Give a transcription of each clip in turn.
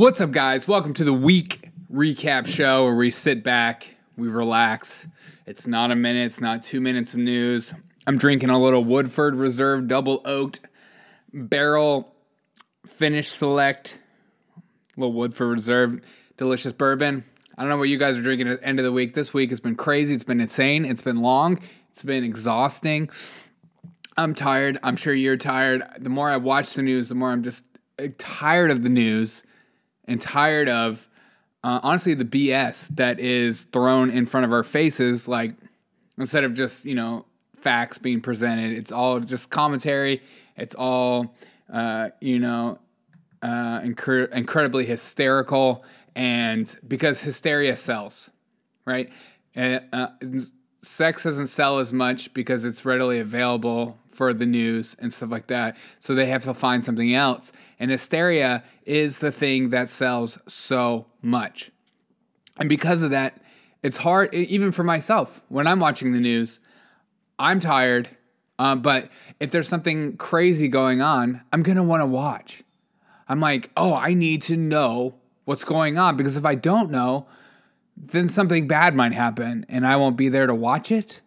What's up, guys? Welcome to the week recap show where we sit back, we relax. It's not a minute, it's not 2 minutes of news. I'm drinking a little Woodford Reserve double oaked barrel finish select, little Woodford Reserve delicious bourbon. I don't know what you guys are drinking at the end of the week. This week has been crazy. It's been insane. It's been long. It's been exhausting. I'm tired. I'm sure you're tired. The more I watch the news, the more I'm just tired of the news. And tired of, honestly, the BS that is thrown in front of our faces. Like, instead of just, facts being presented, it's all just commentary. It's all, incredibly hysterical. And because hysteria sells, right? Sex doesn't sell as much because it's readily available for the news and stuff like that. So they have to find something else. And hysteria is the thing that sells so much. And because of that, it's hard, even for myself, when I'm watching the news, I'm tired. But if there's something crazy going on, I'm going to want to watch. I'm like, oh, I need to know what's going on. Because if I don't know, then something bad might happen and I won't be there to watch it.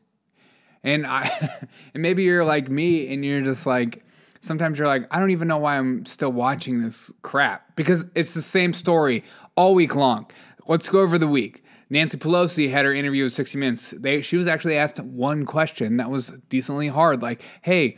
And and maybe you're like me and you're just like, sometimes you're like, I don't even know why I'm still watching this crap, because it's the same story all week long. Let's go over the week. Nancy Pelosi had her interview with 60 Minutes. She was actually asked one question that was decently hard. Like, hey,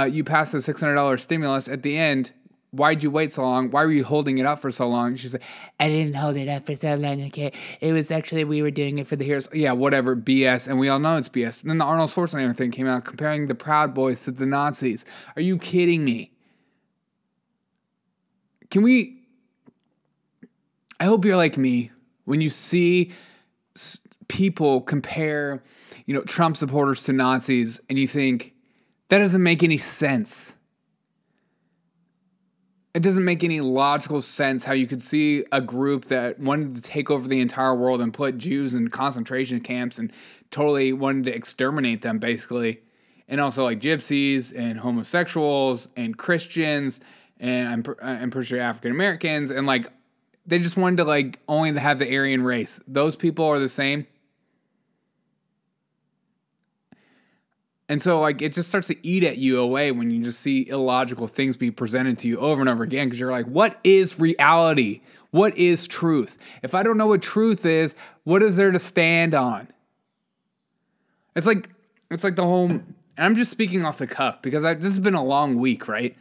you passed the $600 stimulus at the end. Why'd you wait so long? Why were you holding it up for so long? She's like, I didn't hold it up for so long, okay? It was actually, we were doing it for the heroes. Yeah, whatever, BS. And we all know it's BS. And then the Arnold Schwarzenegger thing came out comparing the Proud Boys to the Nazis. Are you kidding me? I hope you're like me. When you see people compare, Trump supporters to Nazis, and you think, that doesn't make any sense. It doesn't make any logical sense how you could see a group that wanted to take over the entire world and put Jews in concentration camps and totally wanted to exterminate them, basically. And also like gypsies and homosexuals and Christians and I'm pretty sure African Americans, and like they just wanted to like only have the Aryan race. Those people are the same. And so, like, it just starts to eat at you away when you just see illogical things be presented to you over and over again, because you're like, what is reality? What is truth? If I don't know what truth is, what is there to stand on? It's like the whole, and I'm just speaking off the cuff because this has been a long week, right?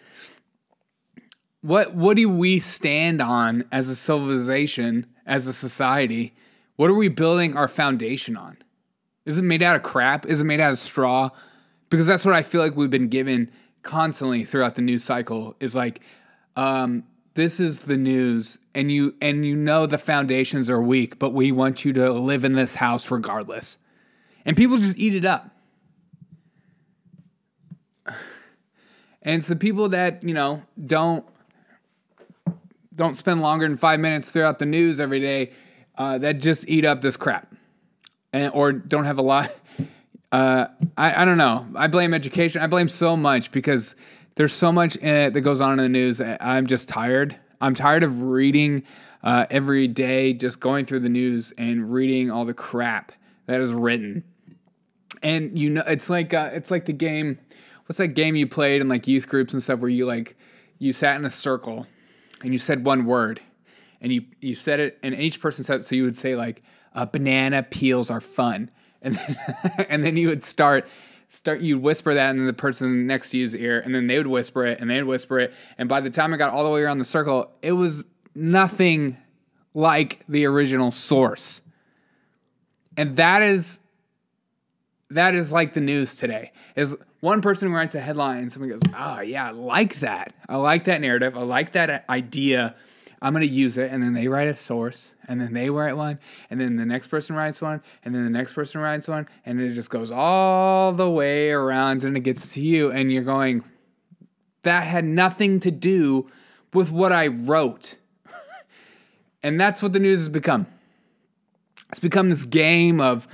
What do we stand on as a civilization, as a society? What are we building our foundation on? Is it made out of crap? Is it made out of straw? Because that's what I feel like we've been given constantly throughout the news cycle, is like, this is the news, and you know the foundations are weak, but we want you to live in this house regardless. And people just eat it up. And it's the people that, don't spend longer than 5 minutes throughout the news every day, that just eat up this crap. Or don't have a lot. I don't know. I blame education. I blame so much because there's so much in it that goes on in the news. I'm just tired. I'm tired of reading every day, just going through the news and reading all the crap that is written. And it's like the game. What's that game you played in like youth groups and stuff where you sat in a circle and you said one word and you said it and each person said it. So you would say like, banana peels are fun. And then you would you'd whisper that, and then the person next to you's ear, and then they would whisper it, and they'd whisper it. And by the time I got all the way around the circle, it was nothing like the original source. And that is like the news today. Is one person who writes a headline and someone goes, oh yeah, I like that. I like that narrative. I like that idea. I'm going to use it. And then they write a source, and then they write one, and then the next person writes one, and then the next person writes one, and it just goes all the way around, and it gets to you, and you're going, that had nothing to do with what I wrote. And that's what the news has become. It's become this game of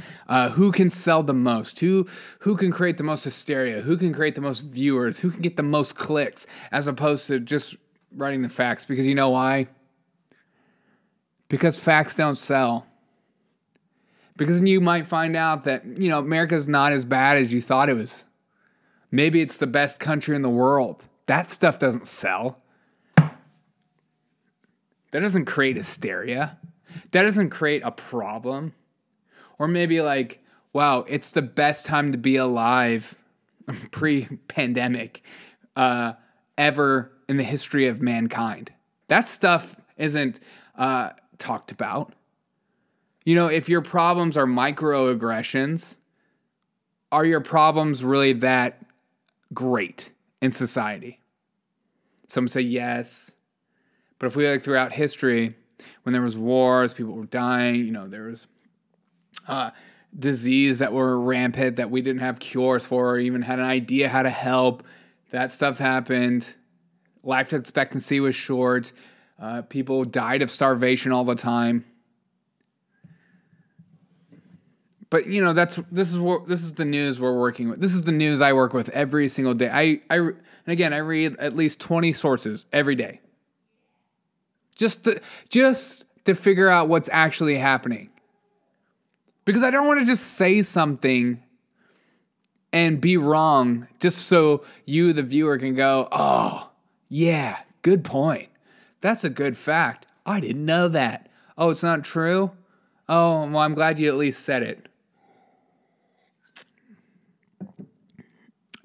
who can sell the most, who can create the most hysteria, who can create the most viewers, who can get the most clicks, as opposed to just writing the facts. Because you know why? because facts don't sell. Because you might find out that, America's not as bad as you thought it was. Maybe it's the best country in the world. That stuff doesn't sell. That doesn't create hysteria. That doesn't create a problem. Or maybe like, wow, it's the best time to be alive pre-pandemic ever in the history of mankind. That stuff isn't talked about. If your problems are microaggressions, are your problems really that great in society? Some say yes. But if we look throughout history, when there was wars, people were dying, there was disease that were rampant that we didn't have cures for or even had an idea how to help. That stuff happened. Life expectancy was short. People died of starvation all the time. But this is the news we're working with. This is the news I work with every single day. I read at least 20 sources every day. Just to figure out what's actually happening. Because I don't want to just say something and be wrong just so you, the viewer, can go, oh, yeah, good point. That's a good fact. I didn't know that. Oh, it's not true? Oh, well, I'm glad you at least said it.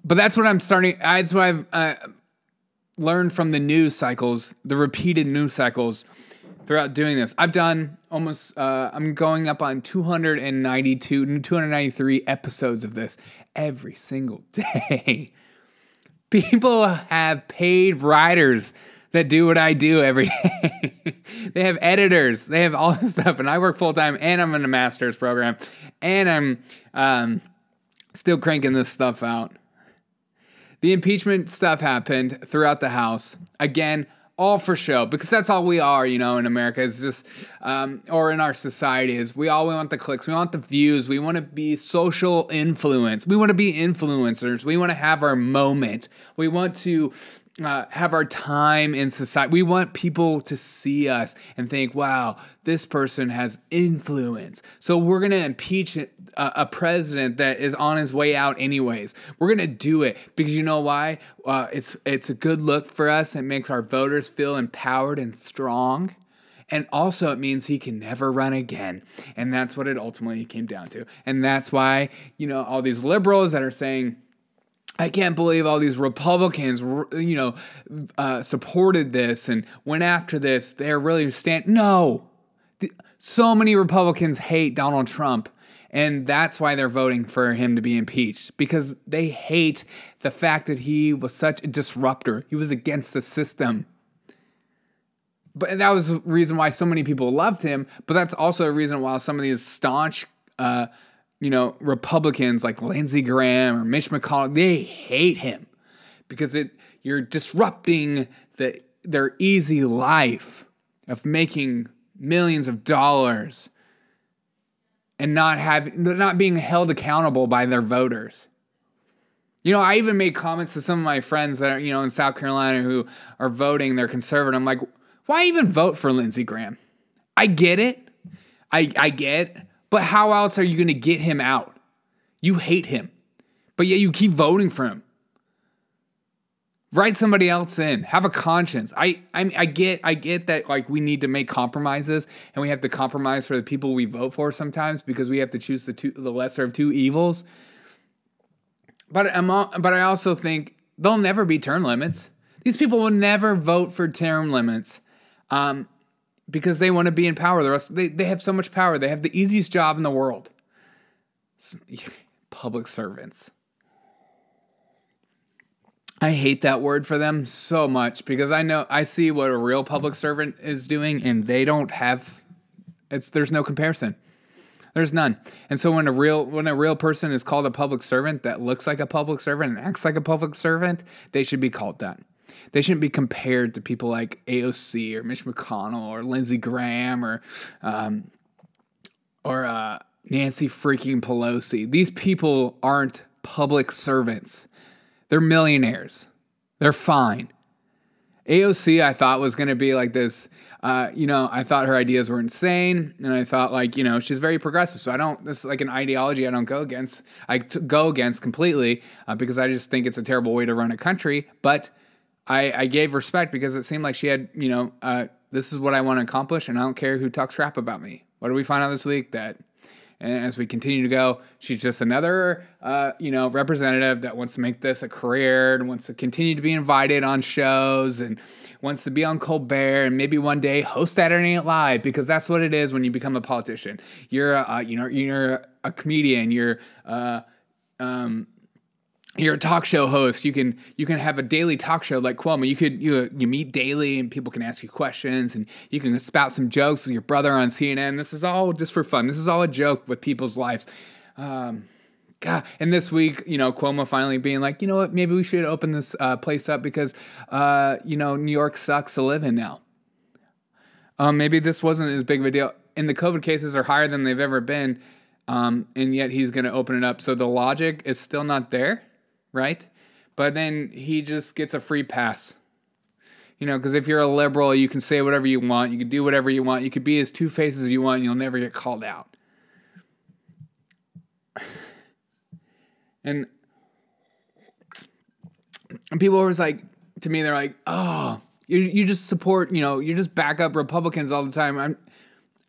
But that's what that's what I've learned from the news cycles, the repeated news cycles throughout doing this. I've done almost, I'm going up on 293 episodes of this every single day. People have paid writers that do what I do every day. They have editors. They have all this stuff. And I work full-time, and I'm in a master's program. And I'm still cranking this stuff out. The impeachment stuff happened throughout the House. Again, all for show, because that's all we are, in America, is just, or in our society, is we want the clicks, we want the views, we want to be social influence, we want to be influencers, we want to have our moment, we want to have our time in society, we want people to see us and think, wow, this person has influence, so we're going to impeach a president that is on his way out anyways. We're going to do it because you know why? It's a good look for us. It makes our voters feel empowered and strong. And also it means he can never run again. And that's what it ultimately came down to. And that's why, all these liberals that are saying, I can't believe all these Republicans, supported this and went after this. They're really No. So many Republicans hate Donald Trump. And that's why they're voting for him to be impeached, because they hate the fact that he was such a disruptor. He was against the system. But that was the reason why so many people loved him. But that's also a reason why some of these staunch, Republicans like Lindsey Graham or Mitch McConnell, they hate him because you're disrupting their easy life of making millions of dollars. And not being held accountable by their voters. I even made comments to some of my friends that are, in South Carolina who are voting, they're conservative. I'm like, why even vote for Lindsey Graham? I get it. I get it. But how else are you going to get him out? You hate him. But yet you keep voting for him. Write somebody else in. Have a conscience. I get that, like, we need to make compromises, and we have to compromise for the people we vote for sometimes because we have to choose the lesser of two evils. But I also think there'll never be term limits. These people will never vote for term limits because they want to be in power. They have so much power. They have the easiest job in the world. Public servants. I hate that word for them so much because I see what a real public servant is doing, and they don't have. There's no comparison. There's none. And so when a real person is called a public servant that looks like a public servant and acts like a public servant, they should be called that. They shouldn't be compared to people like AOC or Mitch McConnell or Lindsey Graham or Nancy freaking Pelosi. These people aren't public servants. They're millionaires. They're fine. AOC, I thought was going to be like this, I thought her ideas were insane, and I thought she's very progressive. So this is like an ideology I don't go against. Go against completely because I just think it's a terrible way to run a country. But I gave respect because it seemed like she had, this is what I want to accomplish, and I don't care who talks crap about me. What do we find out this week? That, and as we continue to go, she's just another, representative that wants to make this a career and wants to continue to be invited on shows and wants to be on Colbert and maybe one day host Saturday Night Live, because that's what it is when you become a politician. You're a comedian. You're a talk show host. You can have a daily talk show like Cuomo. You meet daily and people can ask you questions and you can spout some jokes with your brother on CNN. This is all just for fun. This is all a joke with people's lives. God. And this week, Cuomo finally being like, you know what, maybe we should open this place up because, New York sucks to live in now. Maybe this wasn't as big of a deal. And the COVID cases are higher than they've ever been. And yet he's going to open it up. So the logic is still not there. Right? But then he just gets a free pass. Because if you're a liberal, you can say whatever you want. You can do whatever you want. You could be as two-faced as you want, and you'll never get called out. And people always to me, they're like, oh, you just support, you just back up Republicans all the time.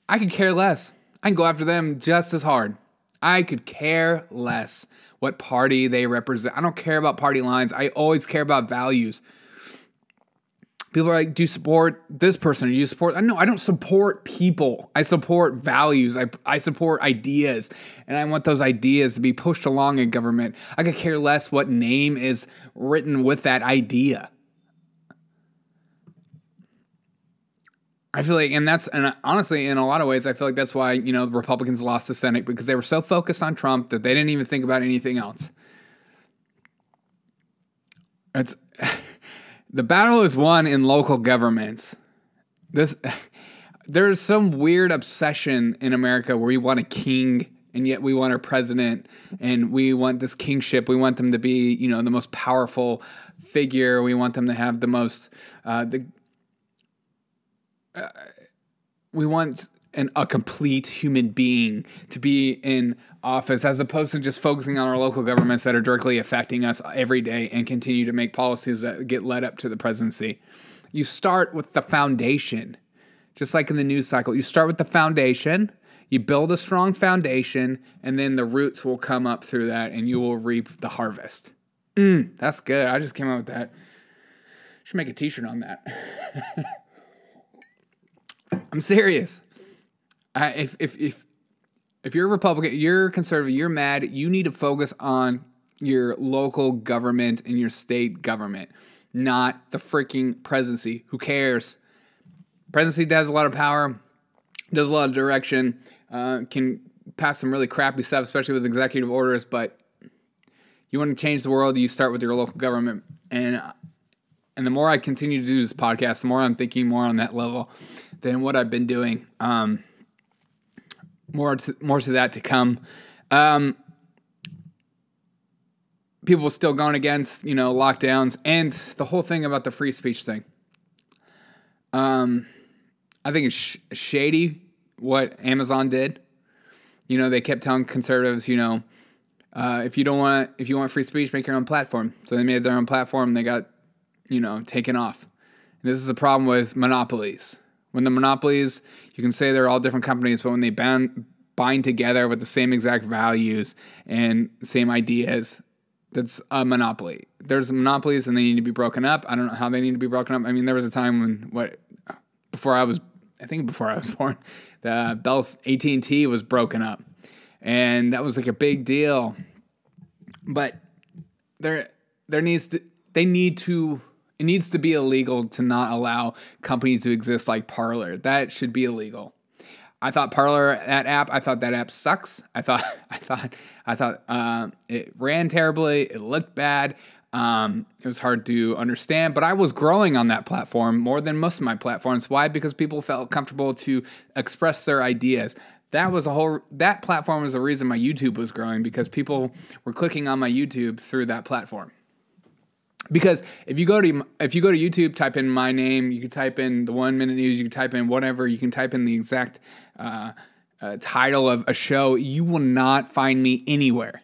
I could care less. I can go after them just as hard. I could care less what party they represent. I don't care about party lines. I always care about values. People are like, do you support this person? Or do you support... No, I don't support people. I support values. I support ideas. And I want those ideas to be pushed along in government. I could care less what name is written with that idea. I feel like, and honestly, in a lot of ways, I feel like that's why, the Republicans lost the Senate, because they were so focused on Trump that they didn't even think about anything else. The battle is won in local governments. There's some weird obsession in America where we want a king, and yet we want our president, and we want this kingship. We want them to be, the most powerful figure. We want them to have the most, we want a complete human being to be in office, as opposed to just focusing on our local governments that are directly affecting us every day and continue to make policies that get led up to the presidency. You start with the foundation, just like in the news cycle. You start with the foundation, you build a strong foundation, and then the roots will come up through that and you will reap the harvest. That's good. I just came up with that. Should make a t-shirt on that. I'm serious. If you're a Republican, you're a conservative, you're mad, you need to focus on your local government and your state government, not the freaking presidency. Who cares? Presidency does a lot of power, does a lot of direction, can pass some really crappy stuff, especially with executive orders, but you want to change the world, you start with your local government. And the more I continue to do this podcast, the more I'm thinking more on that level than what I've been doing. More to that to come. People still going against, lockdowns and the whole thing about the free speech thing. I think it's shady what Amazon did. They kept telling conservatives, if you want free speech, make your own platform. So they made their own platform and they got, taken off. And this is a problem with monopolies. When the monopolies, you can say they're all different companies, but when they bind together with the same exact values and same ideas, that's a monopoly. There's monopolies and they need to be broken up. I don't know how they need to be broken up. I mean, there was a time when before I was born, the Bell's AT&T was broken up, and that was like a big deal. But it needs to be illegal to not allow companies to exist like Parler. That should be illegal. I thought Parler, that app sucks. I thought it ran terribly. It looked bad. It was hard to understand, but I was growing on that platform more than most of my platforms. Why? Because people felt comfortable to express their ideas. That platform was the reason my YouTube was growing, because people were clicking on my YouTube through that platform. Because if you go to YouTube, type in my name, you can type in the 1 Minute News, you can type in whatever, you can type in the exact title of a show, you will not find me anywhere.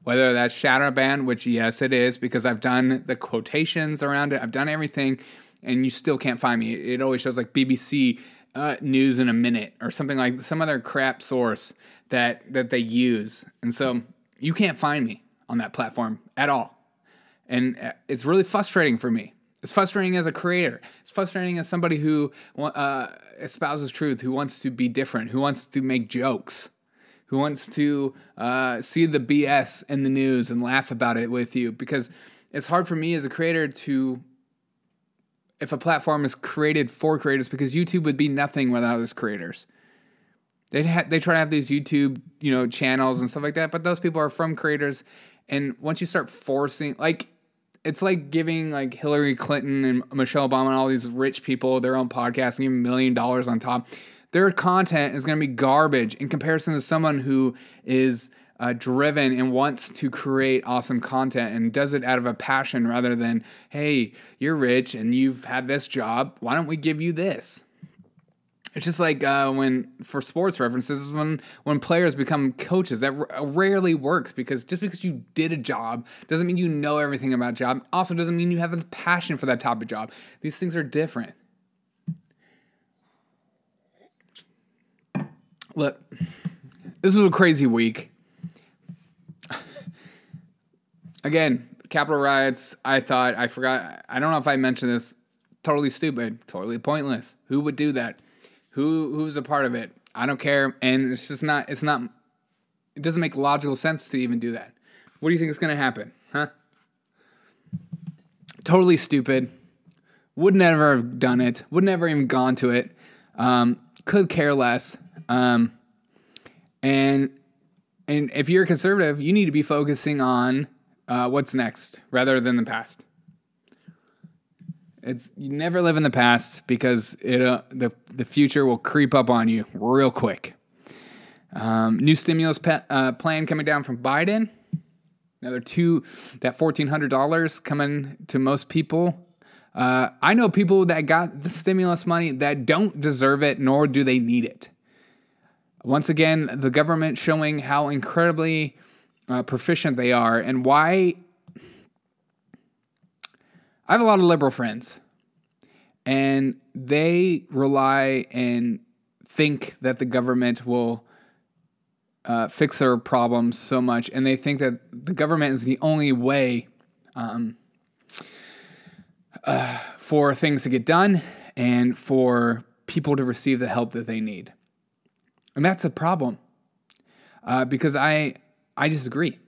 Whether that's shadow banned, which yes it is, because I've done the quotations around it, I've done everything, and you still can't find me. It always shows like BBC News in a Minute or something like some other crap source that they use, and so you can't find me on that platform at all. And it's really frustrating for me. It's frustrating as a creator. It's frustrating as somebody who espouses truth, who wants to be different, who wants to make jokes, who wants to see the BS in the news and laugh about it with you. Because it's hard for me as a creator to, if a platform is created for creators, because YouTube would be nothing without its creators. They try to have these YouTube, channels and stuff like that, but those people are from creators. And once you start forcing, it's like giving like Hillary Clinton and Michelle Obama and all these rich people their own podcast and giving $1 million on top. Their content is going to be garbage in comparison to someone who is driven and wants to create awesome content and does it out of a passion rather than, hey, you're rich and you've had this job. Why don't we give you this? It's just like for sports references, when players become coaches, that rarely works because just because you did a job doesn't mean you know everything about a job. Also doesn't mean you have a passion for that type of job. These things are different. Look, this was a crazy week. Again, Capitol riots, I forgot, I don't know if I mentioned this, totally stupid, totally pointless. Who would do that? Who's a part of it? I don't care, and it doesn't make logical sense to even do that. What do you think is going to happen, huh? Totally stupid. Would never have done it. Would never even gone to it. Could care less. And if you're a conservative, you need to be focusing on what's next rather than the past. You never live in the past because the future will creep up on you real quick. New stimulus plan coming down from Biden. That $1,400 coming to most people. I know people that got the stimulus money that don't deserve it, nor do they need it. Once again, the government showing how incredibly proficient they are and why. I have a lot of liberal friends, and they rely and think that the government will fix their problems so much, and they think that the government is the only way for things to get done and for people to receive the help that they need. And that's a problem because I disagree.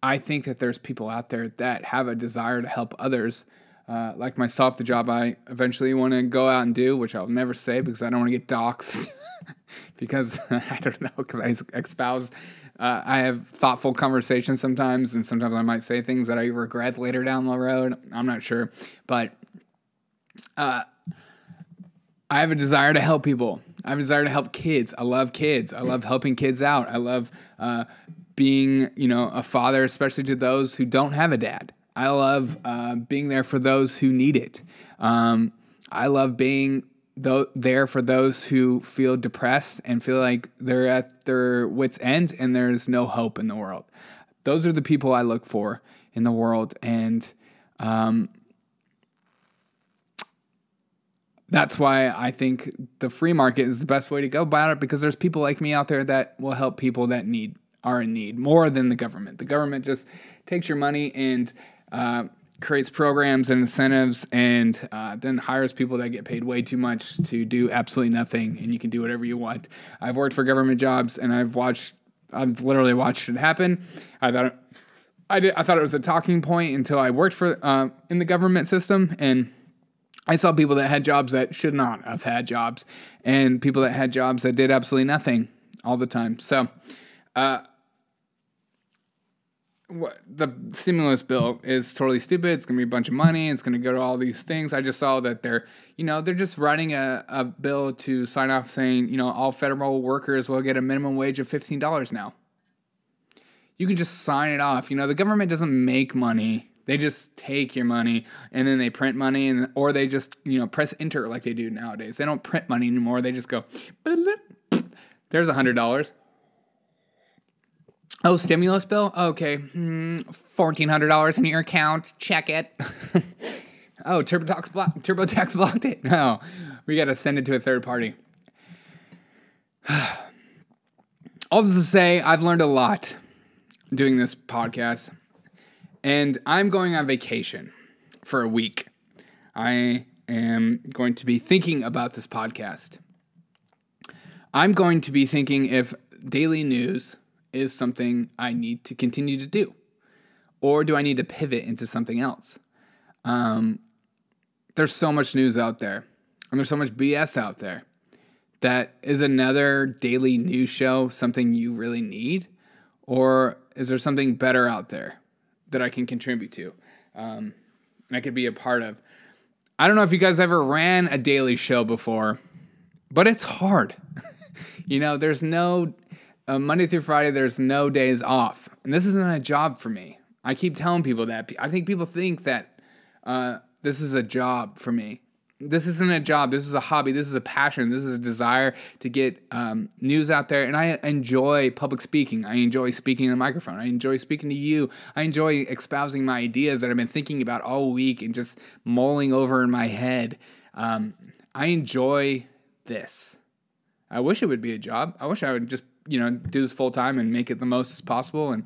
I think that there's people out there that have a desire to help others. Like myself, the job I eventually want to go out and do, which I'll never say because I don't want to get doxxed because I don't know, because I espouse, I have thoughtful conversations sometimes, and sometimes I might say things that I regret later down the road. I'm not sure, but I have a desire to help people. I have a desire to help kids. I love kids. I love helping kids out. I love being, a father, especially to those who don't have a dad. I love being there for those who need it. I love being there for those who feel depressed and feel like they're at their wits' end and there's no hope in the world. Those are the people I look for in the world, and that's why I think the free market is the best way to go about it, because there's people like me out there that will help people that are in need more than the government. The government just takes your money and creates programs and incentives and then hires people that get paid way too much to do absolutely nothing, and you can do whatever you want. I've worked for government jobs, and I've literally watched it happen. I thought it was a talking point until I worked for in the government system, and I saw people that had jobs that should not have had jobs, and people that had jobs that did absolutely nothing all the time. So the stimulus bill is totally stupid. It's going to be a bunch of money. It's going to go to all these things. I just saw that they're just writing a bill to sign off saying, all federal workers will get a minimum wage of $15 now. You can just sign it off. The government doesn't make money They just take your money and then they print money, or they just, press enter like they do nowadays. They don't print money anymore. They just go, there's $100. Oh, stimulus bill? Okay. $1,400 in your account. Check it. Oh, TurboTax blocked it. No, we got to send it to a third party. All this to say, I've learned a lot doing this podcast. And I'm going on vacation for a week. I am going to be thinking about this podcast. I'm going to be thinking if daily news is something I need to continue to do, or do I need to pivot into something else? There's so much news out there, and there's so much BS out there. That is another daily news show something you really need, or is there something better out there that I can contribute to, and I could be a part of? I don't know if you guys ever ran a daily show before, but it's hard. There's no Monday through Friday, there's no days off. And this isn't a job for me. I keep telling people that. I think people think that this is a job for me. This isn't a job. This is a hobby. This is a passion. This is a desire to get news out there. And I enjoy public speaking. I enjoy speaking in a microphone. I enjoy speaking to you. I enjoy espousing my ideas that I've been thinking about all week and just mulling over in my head. I enjoy this. I wish it would be a job. I wish I would just, do this full time and make it the most as possible, and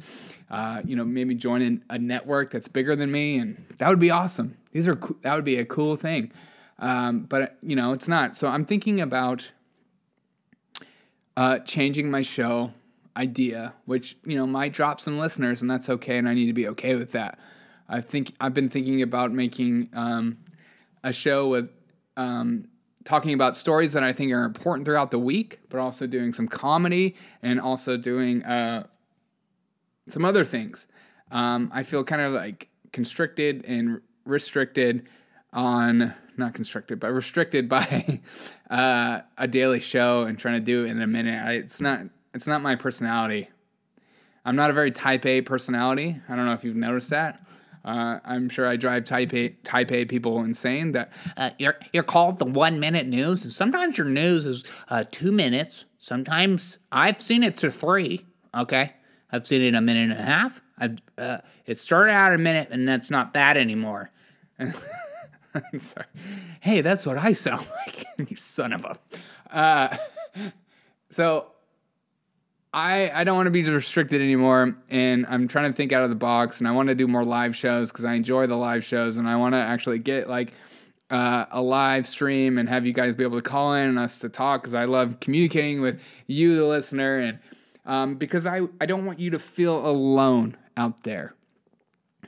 maybe join in a network that's bigger than me, and that would be awesome. That would be a cool thing. But it's not. So I'm thinking about changing my show idea, which might drop some listeners, and that's okay, and I need to be okay with that. I've been thinking about making a show with talking about stories that I think are important throughout the week, but also doing some comedy and also doing some other things. I feel kind of like constricted and restricted on, not constricted, but restricted by a daily show and trying to do it in a minute. It's not my personality. I'm not a very type A personality. I don't know if you've noticed that. I'm sure I drive type A people insane. That you're called the 1 minute news, and sometimes your news is 2 minutes. Sometimes I've seen it to 3. Okay, I've seen it a minute and a half. It started out a minute, and that's not that anymore. I'm sorry. Hey, that's what I sound like. You son of a. So I don't want to be restricted anymore, and I'm trying to think out of the box, and I want to do more live shows because I enjoy the live shows, and I want to actually get like a live stream and have you guys be able to call in and us to talk, because I love communicating with you, the listener, and because I don't want you to feel alone out there.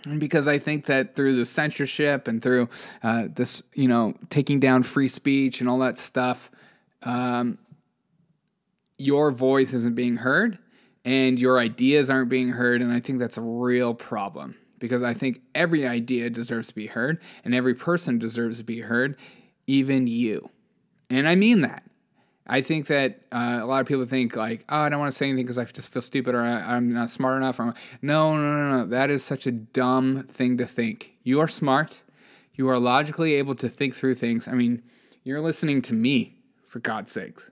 And because I think that through the censorship and through this, taking down free speech and all that stuff, your voice isn't being heard and your ideas aren't being heard. And I think that's a real problem, because I think every idea deserves to be heard and every person deserves to be heard, even you. And I mean that. I think that a lot of people think like, oh, I don't want to say anything because I just feel stupid, or I'm not smart enough. No. That is such a dumb thing to think. You are smart. You are logically able to think through things. I mean, you're listening to me, for God's sakes.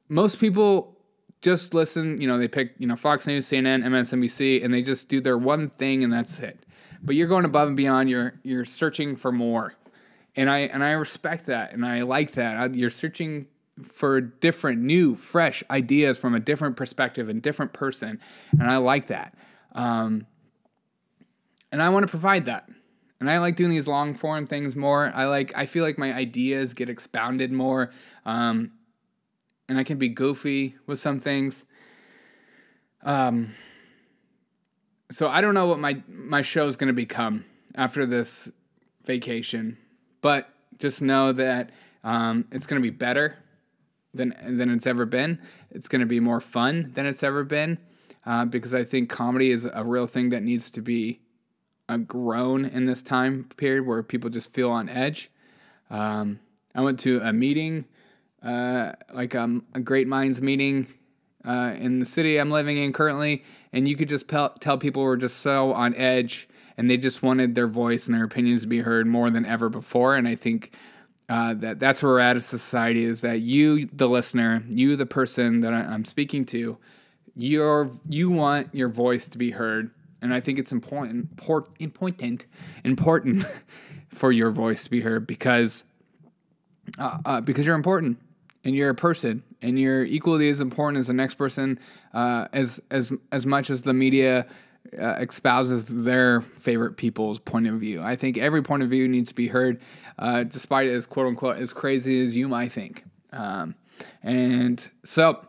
Most people just listen, they pick, Fox News, CNN, MSNBC, and they just do their one thing and that's it. But you're going above and beyond. You're searching for more. And I respect that, and I like that. You're searching for different, new, fresh ideas from a different perspective and different person, and I like that. And I want to provide that. And I like doing these long form things more. I feel like my ideas get expounded more, and I can be goofy with some things. So I don't know what my show is going to become after this vacation. But just know that it's going to be better than it's ever been. It's going to be more fun than it's ever been, because I think comedy is a real thing that needs to be grown in this time period where people just feel on edge. I went to a meeting, a Great Minds meeting in the city I'm living in currently, and you could just tell people were just so on edge and they just wanted their voice and their opinions to be heard more than ever before. And I think that's where we're at as society, is that you, the listener, you, the person that I'm speaking to, you want your voice to be heard. And I think it's important for your voice to be heard because you're important and you're a person and you're equally as important as the next person, as much as the media espouses their favorite people's point of view. I think every point of view needs to be heard, despite it as quote unquote as crazy as you might think. And so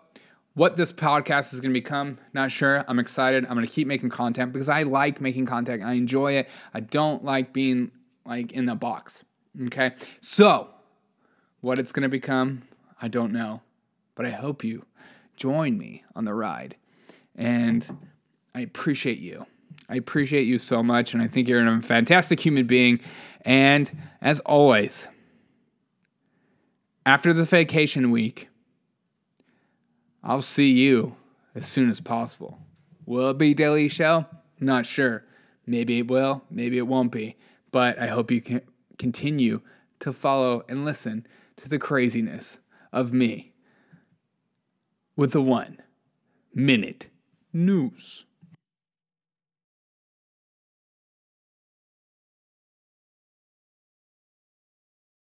what this podcast is going to become, not sure. I'm excited. I'm going to keep making content because I like making content. I enjoy it. I don't like being like in the box. Okay. So what it's going to become, I don't know, but I hope you join me on the ride. And I appreciate you. I appreciate you so much. And I think you're a fantastic human being. And as always, after the vacation week, I'll see you as soon as possible. Will it be Daily Show? Not sure. Maybe it will. Maybe it won't be. But I hope you can continue to follow and listen to the craziness of me with the 1 minute news.